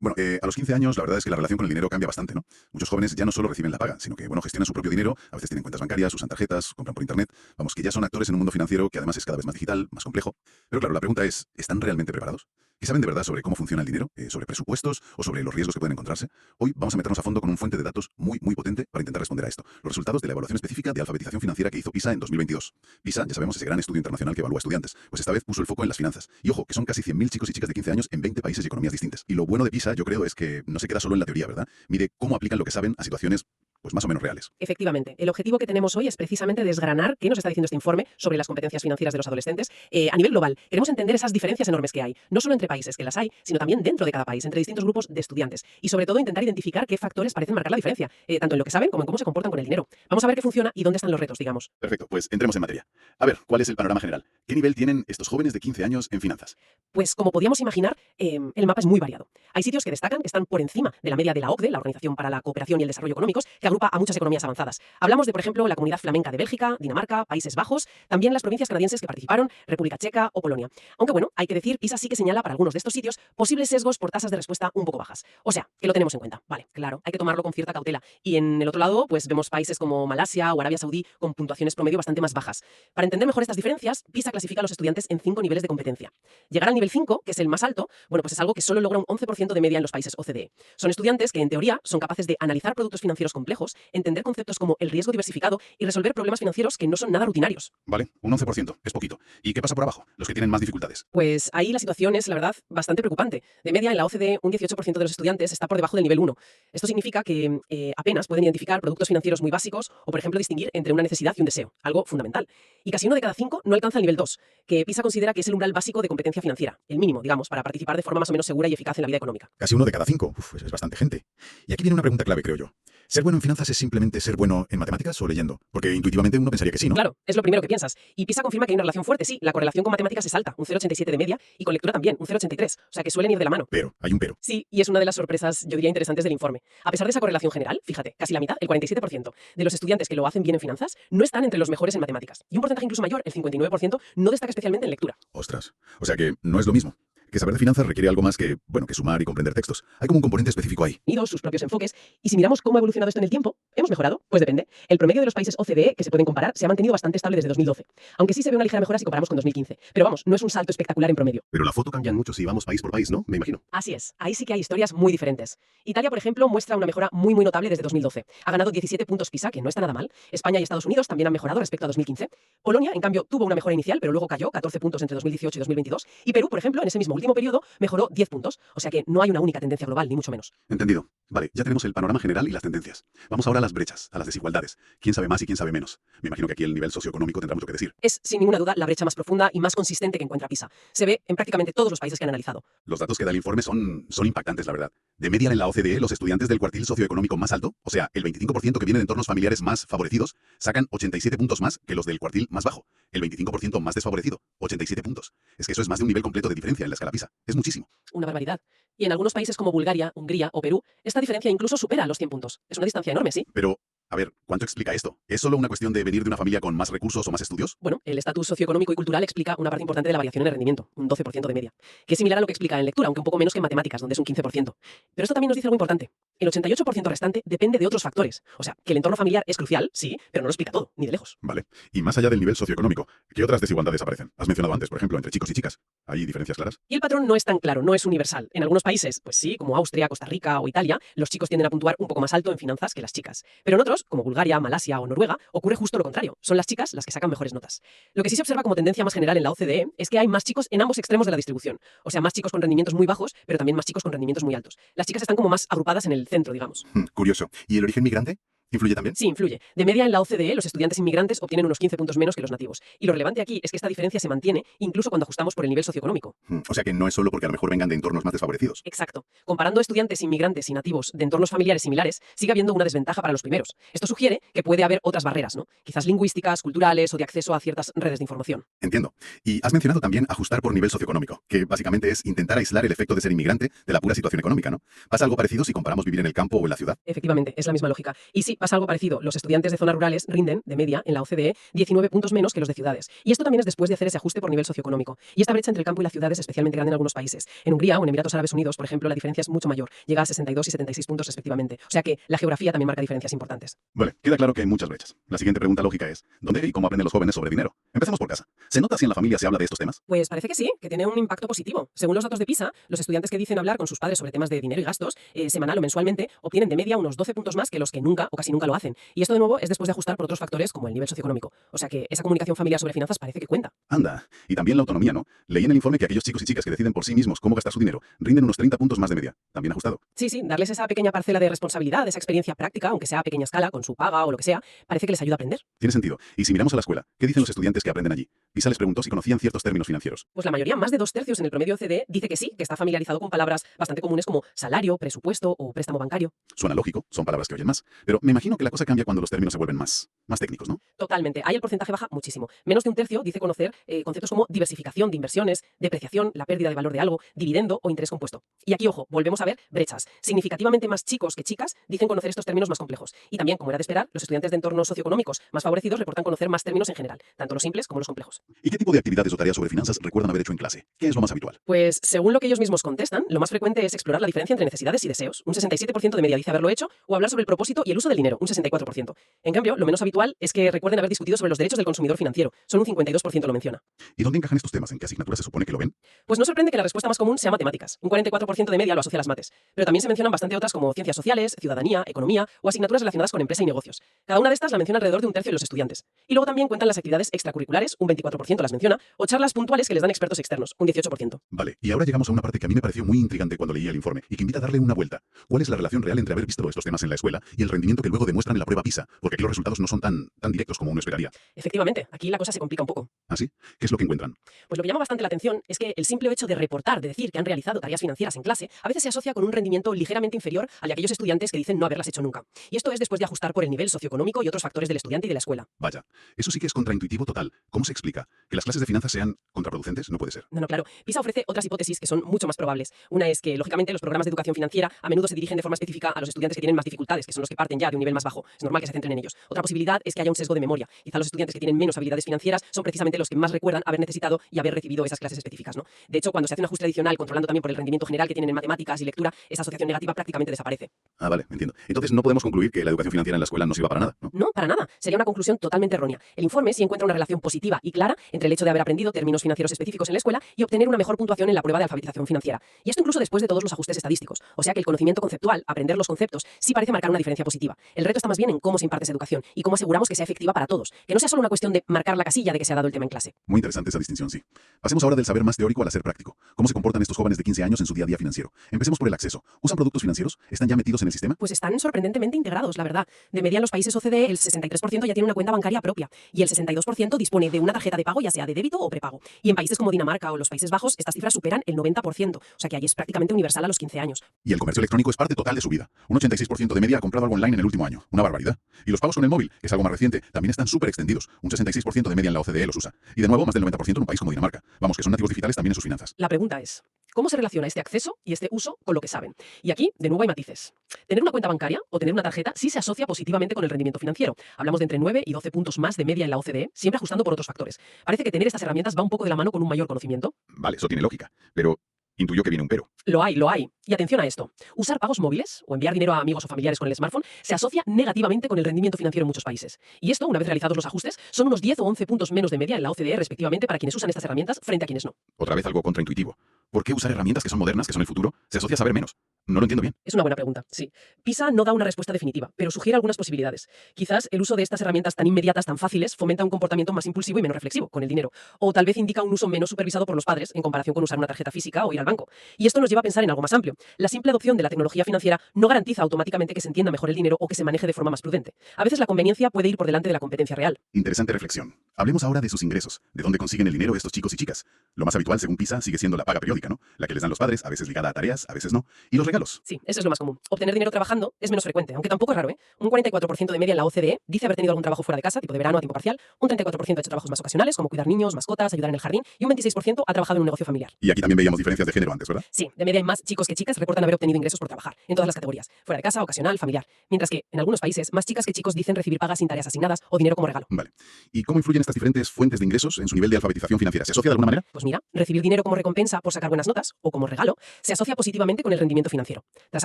Bueno, a los 15 años la verdad es que la relación con el dinero cambia bastante, ¿no? Muchos jóvenes ya no solo reciben la paga, sino que, bueno, gestionan su propio dinero, a veces tienen cuentas bancarias, usan tarjetas, compran por internet, vamos, que ya son actores en un mundo financiero que además es cada vez más digital, más complejo. Pero claro, la pregunta es, ¿están realmente preparados? ¿Qué saben de verdad sobre cómo funciona el dinero, sobre presupuestos o sobre los riesgos que pueden encontrarse? Hoy vamos a meternos a fondo con un fuente de datos muy potente para intentar responder a esto. Los resultados de la evaluación específica de alfabetización financiera que hizo PISA en 2022. PISA, ya sabemos, ese gran estudio internacional que evalúa estudiantes. Pues esta vez puso el foco en las finanzas. Y ojo, que son casi 100.000 chicos y chicas de 15 años en 20 países y economías distintas. Y lo bueno de PISA, yo creo, es que no se queda solo en la teoría, ¿verdad? Mide cómo aplican lo que saben a situaciones pues más o menos reales. Efectivamente. El objetivo que tenemos hoy es precisamente desgranar qué nos está diciendo este informe sobre las competencias financieras de los adolescentes a nivel global. Queremos entender esas diferencias enormes que hay, no solo entre países, que las hay, sino también dentro de cada país, entre distintos grupos de estudiantes. Y sobre todo intentar identificar qué factores parecen marcar la diferencia, tanto en lo que saben como en cómo se comportan con el dinero. Vamos a ver qué funciona y dónde están los retos, digamos. Perfecto, pues entremos en materia. A ver, ¿cuál es el panorama general? ¿Qué nivel tienen estos jóvenes de 15 años en finanzas? Pues como podíamos imaginar, el mapa es muy variado. Hay sitios que destacan, que están por encima de la media de la OCDE, la Organización para la Cooperación y el Desarrollo Económicos, que agrupa a muchas economías avanzadas. Hablamos de, por ejemplo, la Comunidad Flamenca de Bélgica, Dinamarca, Países Bajos, también las provincias canadienses que participaron, República Checa o Polonia. Aunque bueno, hay que decir, PISA sí que señala para algunos de estos sitios posibles sesgos por tasas de respuesta un poco bajas. O sea, que lo tenemos en cuenta. Vale, claro, hay que tomarlo con cierta cautela. Y en el otro lado, pues vemos países como Malasia o Arabia Saudí con puntuaciones promedio bastante más bajas. Para entender mejor estas diferencias, PISA clasifica a los estudiantes en 5 niveles de competencia. Llegar al nivel 5, que es el más alto, bueno, pues es algo que solo logra un 11% de media en los países OCDE. Son estudiantes que, en teoría, son capaces de analizar productos financieros complejos, entender conceptos como el riesgo diversificado y resolver problemas financieros que no son nada rutinarios. Vale, un 11%, es poquito. ¿Y qué pasa por abajo? Los que tienen más dificultades. Pues ahí la situación es, la verdad, bastante preocupante. De media, en la OCDE, un 18% de los estudiantes está por debajo del nivel 1. Esto significa que apenas pueden identificar productos financieros muy básicos o, por ejemplo, distinguir entre una necesidad y un deseo, algo fundamental. Y casi 1 de cada 5 no alcanza el nivel 2, que PISA considera que es el umbral básico de competencia financiera, el mínimo, digamos, para participar de forma más o menos segura y eficaz en la vida económica. Casi 1 de cada 5. Uf, es bastante gente. Y aquí viene una pregunta clave, creo yo. ¿Ser bueno en finanzas es simplemente ser bueno en matemáticas o leyendo? Porque intuitivamente uno pensaría que sí, ¿no? Claro, es lo primero que piensas. Y PISA confirma que hay una relación fuerte, sí. La correlación con matemáticas es alta, un 0,87 de media, y con lectura también, un 0,83. O sea que suelen ir de la mano. Pero, hay un pero. Sí, y es una de las sorpresas, yo diría, interesantes del informe. A pesar de esa correlación general, fíjate, casi la mitad, el 47% de los estudiantes que lo hacen bien en finanzas no están entre los mejores en matemáticas. Y un porcentaje incluso mayor, el 59%, no destaca especialmente en lectura. Ostras. O sea que no es lo mismo. Que saber de finanzas requiere algo más que, bueno, que sumar y comprender textos. Hay como un componente específico ahí. Unidos sus propios enfoques. Y si miramos cómo ha evolucionado esto en el tiempo, ¿hemos mejorado? Pues depende. El promedio de los países OCDE que se pueden comparar se ha mantenido bastante estable desde 2012. Aunque sí se ve una ligera mejora si comparamos con 2015. Pero vamos, no es un salto espectacular en promedio. Pero la foto cambia mucho si vamos país por país, ¿no? Me imagino. Así es. Ahí sí que hay historias muy diferentes. Italia, por ejemplo, muestra una mejora muy notable desde 2012. Ha ganado 17 puntos PISA, que no está nada mal. España y Estados Unidos también han mejorado respecto a 2015. Polonia, en cambio, tuvo una mejora inicial, pero luego cayó 14 puntos entre 2018 y 2022. Y Perú, por ejemplo, en ese mismo último periodo, mejoró 10 puntos. O sea que no hay una única tendencia global, ni mucho menos. Entendido. Vale, ya tenemos el panorama general y las tendencias. Vamos ahora a las brechas, a las desigualdades. ¿Quién sabe más y quién sabe menos? Me imagino que aquí el nivel socioeconómico tendrá mucho que decir. Es, sin ninguna duda, la brecha más profunda y más consistente que encuentra PISA. Se ve en prácticamente todos los países que han analizado. Los datos que da el informe son impactantes, la verdad. De media en la OCDE, los estudiantes del cuartil socioeconómico más alto, o sea, el 25% que viene de entornos familiares más favorecidos, sacan 87 puntos más que los del cuartil más bajo. El 25% más desfavorecido, 87 puntos. Es que eso es más de un nivel completo de diferencia en la escala PISA. Es muchísimo. Una barbaridad. Y en algunos países como Bulgaria, Hungría o Perú, esta diferencia incluso supera los 100 puntos. Es una distancia enorme, ¿sí? Pero, a ver, ¿cuánto explica esto? ¿Es solo una cuestión de venir de una familia con más recursos o más estudios? Bueno, el estatus socioeconómico y cultural explica una parte importante de la variación en el rendimiento, un 12% de media, que es similar a lo que explica en lectura, aunque un poco menos que en matemáticas, donde es un 15%. Pero esto también nos dice algo importante. El 88% restante depende de otros factores. O sea, que el entorno familiar es crucial, sí, pero no lo explica todo, ni de lejos. Vale. Y más allá del nivel socioeconómico, ¿qué otras desigualdades aparecen? Has mencionado antes, por ejemplo, entre chicos y chicas. ¿Hay diferencias claras? Y el patrón no es tan claro, no es universal. En algunos países, pues sí, como Austria, Costa Rica o Italia, los chicos tienden a puntuar un poco más alto en finanzas que las chicas. Pero en otros, como Bulgaria, Malasia o Noruega, ocurre justo lo contrario. Son las chicas las que sacan mejores notas. Lo que sí se observa como tendencia más general en la OCDE es que hay más chicos en ambos extremos de la distribución. O sea, más chicos con rendimientos muy bajos, pero también más chicos con rendimientos muy altos. Las chicas están como más agrupadas en el centro, digamos. Curioso. ¿Y el origen migrante? ¿Influye también? Sí, influye. De media en la OCDE, los estudiantes inmigrantes obtienen unos 15 puntos menos que los nativos. Y lo relevante aquí es que esta diferencia se mantiene incluso cuando ajustamos por el nivel socioeconómico. O sea que no es solo porque a lo mejor vengan de entornos más desfavorecidos. Exacto. Comparando estudiantes inmigrantes y nativos de entornos familiares similares, sigue habiendo una desventaja para los primeros. Esto sugiere que puede haber otras barreras, ¿no? Quizás lingüísticas, culturales o de acceso a ciertas redes de información. Entiendo. Y has mencionado también ajustar por nivel socioeconómico, que básicamente es intentar aislar el efecto de ser inmigrante de la pura situación económica, ¿no? ¿Pasa algo parecido si comparamos vivir en el campo o en la ciudad? Efectivamente, es la misma lógica. Y sí, pasa algo parecido. Los estudiantes de zonas rurales rinden, de media, en la OCDE, 19 puntos menos que los de ciudades. Y esto también es después de hacer ese ajuste por nivel socioeconómico. Y esta brecha entre el campo y las ciudades es especialmente grande en algunos países. En Hungría o en Emiratos Árabes Unidos, por ejemplo, la diferencia es mucho mayor. Llega a 62 y 76 puntos respectivamente. O sea que la geografía también marca diferencias importantes. Vale, queda claro que hay muchas brechas. La siguiente pregunta lógica es, ¿dónde y cómo aprenden los jóvenes sobre dinero? Empecemos por casa. ¿Se nota si en la familia se habla de estos temas? Pues parece que sí, que tiene un impacto positivo. Según los datos de PISA, los estudiantes que dicen hablar con sus padres sobre temas de dinero y gastos, semanal o mensualmente, obtienen de media unos 12 puntos más que los que nunca o casi nunca lo hacen. Y esto de nuevo es después de ajustar por otros factores como el nivel socioeconómico. O sea que esa comunicación familiar sobre finanzas parece que cuenta. Anda, y también la autonomía, ¿no? Leí en el informe que aquellos chicos y chicas que deciden por sí mismos cómo gastar su dinero rinden unos 30 puntos más de media. También ajustado. Sí, darles esa pequeña parcela de responsabilidad, esa experiencia práctica, aunque sea a pequeña escala, con su paga o lo que sea, parece que les ayuda a aprender. Tiene sentido. Y si miramos a la escuela, ¿qué dicen los estudiantes que aprenden allí? PISA les preguntó si conocían ciertos términos financieros. Pues la mayoría, más de 2/3 en el promedio OCDE, dice que sí, que está familiarizado con palabras bastante comunes como salario, presupuesto o préstamo bancario. Suena lógico, son palabras que oyen más. Pero me imagino que la cosa cambia cuando los términos se vuelven más técnicos, ¿no? Totalmente. Ahí el porcentaje baja muchísimo. Menos de un tercio dice conocer conceptos como diversificación de inversiones, depreciación, la pérdida de valor de algo, dividendo o interés compuesto. Y aquí, ojo, volvemos a ver brechas. Significativamente más chicos que chicas dicen conocer estos términos más complejos. Y también, como era de esperar, los estudiantes de entornos socioeconómicos más favorecidos reportan conocer más términos en general, tanto los simples como los complejos. ¿Y qué tipo de actividades o tareas sobre finanzas recuerdan haber hecho en clase? ¿Qué es lo más habitual? Pues, según lo que ellos mismos contestan, lo más frecuente es explorar la diferencia entre necesidades y deseos. Un 67% de media dice haberlo hecho, o hablar sobre el propósito y el uso del dinero, un 64%. En cambio, lo menos habitual es que recuerden haber discutido sobre los derechos del consumidor financiero. Solo un 52% lo menciona. ¿Y dónde encajan estos temas? ¿En qué asignaturas se supone que lo ven? Pues no sorprende que la respuesta más común sea matemáticas. Un 44% de media lo asocia a las mates. Pero también se mencionan bastante otras como ciencias sociales, ciudadanía, economía o asignaturas relacionadas con empresa y negocios. Cada una de estas la menciona alrededor de un tercio de los estudiantes. Y luego también cuentan las actividades extracurriculares, un 24% las menciona, o charlas puntuales que les dan expertos externos, un 18%. Vale, y ahora llegamos a una parte que a mí me pareció muy intrigante cuando leía el informe y que invita a darle una vuelta. ¿Cuál es la relación real entre haber visto estos temas en la escuela y el rendimiento que luego demuestran en la prueba PISA? Porque aquí los resultados no son tan directos como uno esperaría. Efectivamente, aquí la cosa se complica un poco. ¿Ah, sí? ¿Qué es lo que encuentran? Pues lo que llama bastante la atención es que el simple hecho de reportar, de decir que han realizado tareas financieras en clase, a veces se asocia con un rendimiento ligeramente inferior al de aquellos estudiantes que dicen no haberlas hecho nunca. Y esto es después de ajustar por el nivel socioeconómico y otros factores del estudiante y de la escuela. Vaya, eso sí que es contraintuitivo total. ¿Cómo se explica? ¿Que las clases de finanzas sean contraproducentes? No puede ser. No, claro. PISA ofrece otras hipótesis que son mucho más probables. Una es que, lógicamente, los programas de educación financiera a menudo se dirigen de forma específica a los estudiantes que tienen más dificultades, que son los que parten ya de un nivel más bajo. Es normal que se centren en ellos. Otra posibilidad es que haya un sesgo de memoria. Quizá los estudiantes que tienen menos habilidades financieras son precisamente los que más recuerdan haber necesitado y haber recibido esas clases específicas, ¿no? De hecho, cuando se hace un ajuste adicional controlando también por el rendimiento general que tienen en matemáticas y lectura, esa asociación negativa prácticamente desaparece. Ah, vale, entiendo. Entonces no podemos concluir que la educación financiera en la escuela no sirva para nada, ¿no? No, para nada. Sería una conclusión totalmente errónea. El informe sí encuentra una relación positiva y clara entre el hecho de haber aprendido términos financieros específicos en la escuela y obtener una mejor puntuación en la prueba de alfabetización financiera. Y esto incluso después de todos los ajustes estadísticos. O sea que el conocimiento conceptual, aprender los conceptos, sí parece marcar una diferencia positiva. El reto está más bien en cómo se imparte esa educación y cómo aseguramos que sea efectiva para todos. Que no sea solo una cuestión de marcar la casilla de que se ha dado el tema en clase. Muy interesante esa distinción, sí. Pasemos ahora del saber más teórico al hacer práctico. ¿Cómo se comportan estos jóvenes de 15 años en su día a día financiero? Empecemos por el acceso. ¿Usan productos financieros? ¿Están ya metidos en el sistema? Pues están sorprendentemente integrados, la verdad. De media en los países OCDE, el 63% ya tiene una cuenta bancaria propia y el 62% dispone de una tarjeta de pago, ya sea de débito o prepago. Y en países como Dinamarca o los Países Bajos, estas cifras superan el 90%. O sea que ahí es prácticamente universal a los 15 años. Y el comercio electrónico es parte total de su vida. Un 86% de media ha comprado algo online en el último año. Una barbaridad. Y los pagos con el móvil, que es algo más reciente, también están súper extendidos. Un 66% de media en la OCDE los usa. Y de nuevo, más del 90% en un país como Dinamarca. Vamos, que son nativos digitales también en sus finanzas. La pregunta es, ¿cómo se relaciona este acceso y este uso con lo que saben? Y aquí, de nuevo, hay matices. Tener una cuenta bancaria o tener una tarjeta sí se asocia positivamente con el rendimiento financiero. Hablamos de entre 9 y 12 puntos más de media en la OCDE, siempre ajustando por otros factores. Parece que tener estas herramientas va un poco de la mano con un mayor conocimiento. Vale, eso tiene lógica. Pero intuyo que viene un pero. Lo hay, lo hay. Y atención a esto. Usar pagos móviles o enviar dinero a amigos o familiares con el smartphone se asocia negativamente con el rendimiento financiero en muchos países. Y esto, una vez realizados los ajustes, son unos 10 o 11 puntos menos de media en la OCDE respectivamente para quienes usan estas herramientas frente a quienes no. Otra vez algo contraintuitivo. ¿Por qué usar herramientas que son modernas, que son el futuro, se asocia a saber menos? No lo entiendo bien. Es una buena pregunta, sí. PISA no da una respuesta definitiva, pero sugiere algunas posibilidades. Quizás el uso de estas herramientas tan inmediatas, tan fáciles, fomenta un comportamiento más impulsivo y menos reflexivo con el dinero. O tal vez indica un uso menos supervisado por los padres en comparación con usar una tarjeta física o ir al banco. Y esto nos lleva a pensar en algo más amplio. La simple adopción de la tecnología financiera no garantiza automáticamente que se entienda mejor el dinero o que se maneje de forma más prudente. A veces la conveniencia puede ir por delante de la competencia real. Interesante reflexión. Hablemos ahora de sus ingresos. ¿De dónde consiguen el dinero estos chicos y chicas? Lo más habitual, según PISA, sigue siendo la paga periódica, ¿no? La que les dan los padres, a veces ligada a tareas, a veces no. Y los regalos regalos. Sí, eso es lo más común. Obtener dinero trabajando es menos frecuente, aunque tampoco es raro, ¿eh? Un 44% de media en la OCDE dice haber tenido algún trabajo fuera de casa, tipo de verano a tiempo parcial, un 34% ha hecho trabajos más ocasionales, como cuidar niños, mascotas, ayudar en el jardín, y un 26% ha trabajado en un negocio familiar. Y aquí también veíamos diferencias de género antes, ¿verdad? Sí, de media hay más chicos que chicas reportan haber obtenido ingresos por trabajar, en todas las categorías, fuera de casa, ocasional, familiar. Mientras que, en algunos países, más chicas que chicos dicen recibir pagas sin tareas asignadas o dinero como regalo. Vale. ¿Y cómo influyen estas diferentes fuentes de ingresos en su nivel de alfabetización financiera? ¿Se asocia de alguna manera? Pues mira, recibir dinero como recompensa por sacar buenas notas o como regalo se asocia positivamente con el rendimiento financiero, tras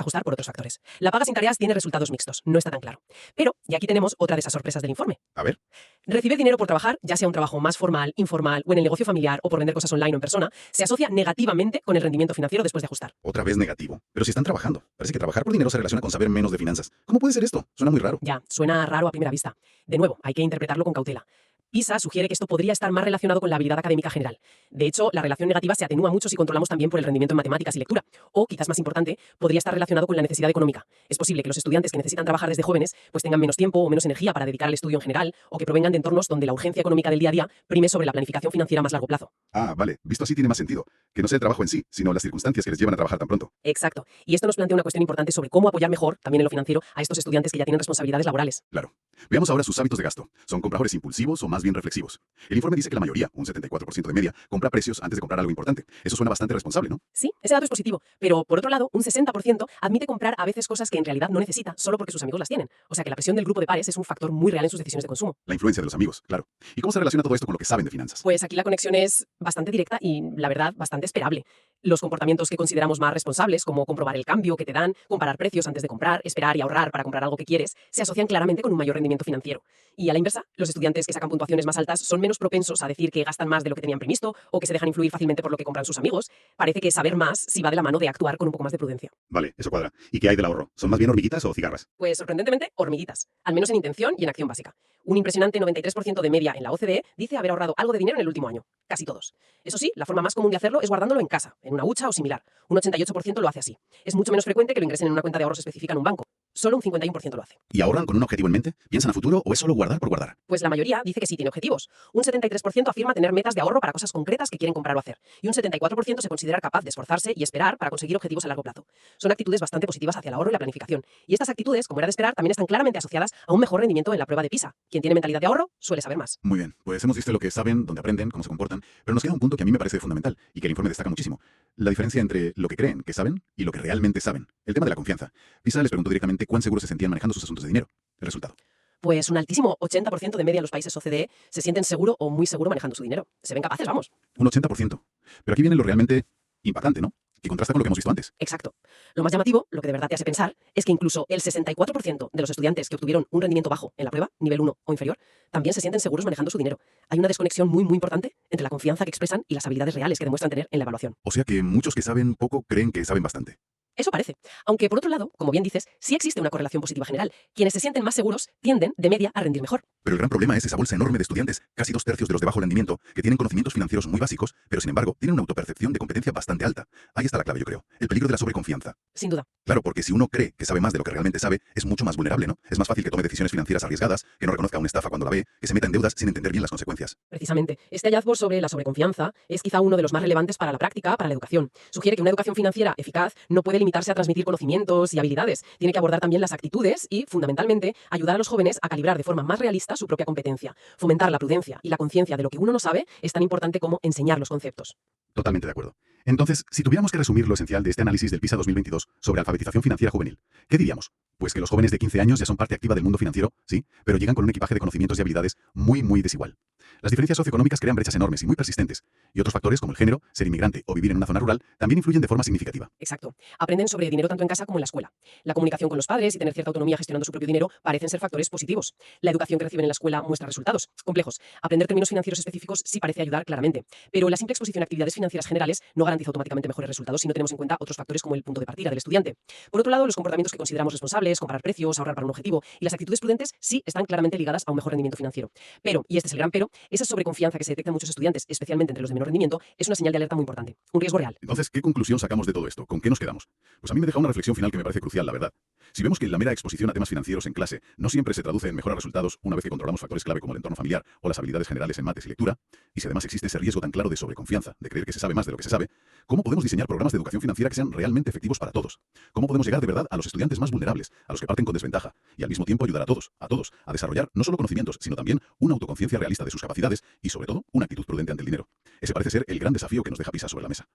ajustar por otros factores. La paga sin tareas tiene resultados mixtos, no está tan claro. Pero, y aquí tenemos otra de esas sorpresas del informe. A ver. Recibir dinero por trabajar, ya sea un trabajo más formal, informal o en el negocio familiar o por vender cosas online o en persona, se asocia negativamente con el rendimiento financiero después de ajustar. Otra vez negativo. Pero si están trabajando. Parece que trabajar por dinero se relaciona con saber menos de finanzas. ¿Cómo puede ser esto? Suena muy raro. Ya, suena raro a primera vista. De nuevo, hay que interpretarlo con cautela. PISA sugiere que esto podría estar más relacionado con la habilidad académica general. De hecho, la relación negativa se atenúa mucho si controlamos también por el rendimiento en matemáticas y lectura. O, quizás más importante, podría estar relacionado con la necesidad económica. Es posible que los estudiantes que necesitan trabajar desde jóvenes pues tengan menos tiempo o menos energía para dedicar al estudio en general, o que provengan de entornos donde la urgencia económica del día a día prime sobre la planificación financiera a más largo plazo. Ah, vale. Visto así tiene más sentido. Que no sea el trabajo en sí, sino las circunstancias que les llevan a trabajar tan pronto. Exacto. Y esto nos plantea una cuestión importante sobre cómo apoyar mejor, también en lo financiero, a estos estudiantes que ya tienen responsabilidades laborales. Claro. Veamos ahora sus hábitos de gasto. ¿Son compradores impulsivos o más bien reflexivos? El informe dice que la mayoría, un 74% de media, compra precios antes de comprar algo importante. Eso suena bastante responsable, ¿no? Sí, ese dato es positivo, pero por otro lado, un 60% admite comprar a veces cosas que en realidad no necesita solo porque sus amigos las tienen. O sea que la presión del grupo de pares es un factor muy real en sus decisiones de consumo. La influencia de los amigos, claro. ¿Y cómo se relaciona todo esto con lo que saben de finanzas? Pues aquí la conexión es bastante directa y, la verdad, bastante esperable. Los comportamientos que consideramos más responsables, como comprobar el cambio que te dan, comparar precios antes de comprar, esperar y ahorrar para comprar algo que quieres, se asocian claramente con un mayor rendimiento financiero. Y a la inversa, los estudiantes que sacan puntuaciones más altas son menos propensos a decir que gastan más de lo que tenían previsto o que se dejan influir fácilmente por lo que compran sus amigos. Parece que saber más sí va de la mano de actuar con un poco más de prudencia. Vale, eso cuadra. ¿Y qué hay del ahorro? ¿Son más bien hormiguitas o cigarras? Pues sorprendentemente, hormiguitas, al menos en intención y en acción básica. Un impresionante 93% de media en la OCDE dice haber ahorrado algo de dinero en el último año. Casi todos. Eso sí, la forma más común de hacerlo es guardándolo en casa, en una hucha o similar. Un 88% lo hace así. Es mucho menos frecuente que lo ingresen en una cuenta de ahorros específica en un banco. Solo un 51% lo hace. ¿Y ahorran con un objetivo en mente? ¿Piensan a futuro o es solo guardar por guardar? Pues la mayoría dice que sí tiene objetivos. Un 73% afirma tener metas de ahorro para cosas concretas que quieren comprar o hacer. Y un 74% se considera capaz de esforzarse y esperar para conseguir objetivos a largo plazo. Son actitudes bastante positivas hacia el ahorro y la planificación. Y estas actitudes, como era de esperar, también están claramente asociadas a un mejor rendimiento en la prueba de PISA. Quien tiene mentalidad de ahorro suele saber más. Muy bien, pues hemos visto lo que saben, dónde aprenden, cómo se comportan, pero nos queda un punto que a mí me parece fundamental y que el informe destaca muchísimo. La diferencia entre lo que creen que saben y lo que realmente saben. El tema de la confianza. PISA les preguntó directamente cuán seguros se sentían manejando sus asuntos de dinero. El resultado. Pues un altísimo 80% de media en los países OCDE se sienten seguro o muy seguro manejando su dinero. Se ven capaces, vamos. Un 80%. Pero aquí viene lo realmente impactante, ¿no? Que contrasta con lo que hemos visto antes. Exacto. Lo más llamativo, lo que de verdad te hace pensar, es que incluso el 64% de los estudiantes que obtuvieron un rendimiento bajo en la prueba, nivel 1 o inferior, también se sienten seguros manejando su dinero. Hay una desconexión muy importante entre la confianza que expresan y las habilidades reales que demuestran tener en la evaluación. O sea que muchos que saben poco creen que saben bastante. Eso parece. Aunque, por otro lado, como bien dices, sí existe una correlación positiva general. Quienes se sienten más seguros tienden, de media, a rendir mejor. Pero el gran problema es esa bolsa enorme de estudiantes, casi 2/3 de los de bajo rendimiento, que tienen conocimientos financieros muy básicos, pero sin embargo tienen una autopercepción de competencia bastante alta. Ahí está la clave, yo creo. El peligro de la sobreconfianza. Sin duda. Claro, porque si uno cree que sabe más de lo que realmente sabe, es mucho más vulnerable, ¿no? Es más fácil que tome decisiones financieras arriesgadas, que no reconozca una estafa cuando la ve, que se meta en deudas sin entender bien las consecuencias. Precisamente. Este hallazgo sobre la sobreconfianza es quizá uno de los más relevantes para la práctica, para la educación. Sugiere que una educación financiera eficaz no puede limitarse a transmitir conocimientos y habilidades. Tiene que abordar también las actitudes y, fundamentalmente, ayudar a los jóvenes a calibrar de forma más realista su propia competencia. Fomentar la prudencia y la conciencia de lo que uno no sabe es tan importante como enseñar los conceptos. Totalmente de acuerdo. Entonces, si tuviéramos que resumir lo esencial de este análisis del PISA 2022 sobre alfabetización financiera juvenil, ¿qué diríamos? Pues que los jóvenes de 15 años ya son parte activa del mundo financiero, sí, pero llegan con un equipaje de conocimientos y habilidades muy desigual. Las diferencias socioeconómicas crean brechas enormes y muy persistentes, y otros factores como el género, ser inmigrante o vivir en una zona rural también influyen de forma significativa. Exacto. Aprenden sobre dinero tanto en casa como en la escuela. La comunicación con los padres y tener cierta autonomía gestionando su propio dinero parecen ser factores positivos. La educación que reciben en la escuela muestra resultados complejos. Aprender términos financieros específicos sí parece ayudar claramente, pero la simple exposición a actividades financieras generales no garantiza automáticamente mejores resultados si no tenemos en cuenta otros factores como el punto de partida del estudiante. Por otro lado, los comportamientos que consideramos responsables, comparar precios, ahorrar para un objetivo y las actitudes prudentes sí están claramente ligadas a un mejor rendimiento financiero. Pero, y este es el gran pero, esa sobreconfianza que se detecta en muchos estudiantes, especialmente entre los de menor rendimiento, es una señal de alerta muy importante, un riesgo real. Entonces, ¿qué conclusión sacamos de todo esto? ¿Con qué nos quedamos? Pues a mí me deja una reflexión final que me parece crucial, la verdad. Si vemos que la mera exposición a temas financieros en clase no siempre se traduce en mejores resultados una vez que controlamos factores clave como el entorno familiar o las habilidades generales en mates y lectura, y si además existe ese riesgo tan claro de sobreconfianza, de creer que se sabe más de lo que se sabe, ¿cómo podemos diseñar programas de educación financiera que sean realmente efectivos para todos? ¿Cómo podemos llegar de verdad a los estudiantes más vulnerables, a los que parten con desventaja, y al mismo tiempo ayudar a todos, a desarrollar no solo conocimientos, sino también una autoconciencia realista de sus capacidades y, sobre todo, una actitud prudente ante el dinero? Ese parece ser el gran desafío que nos deja PISA sobre la mesa.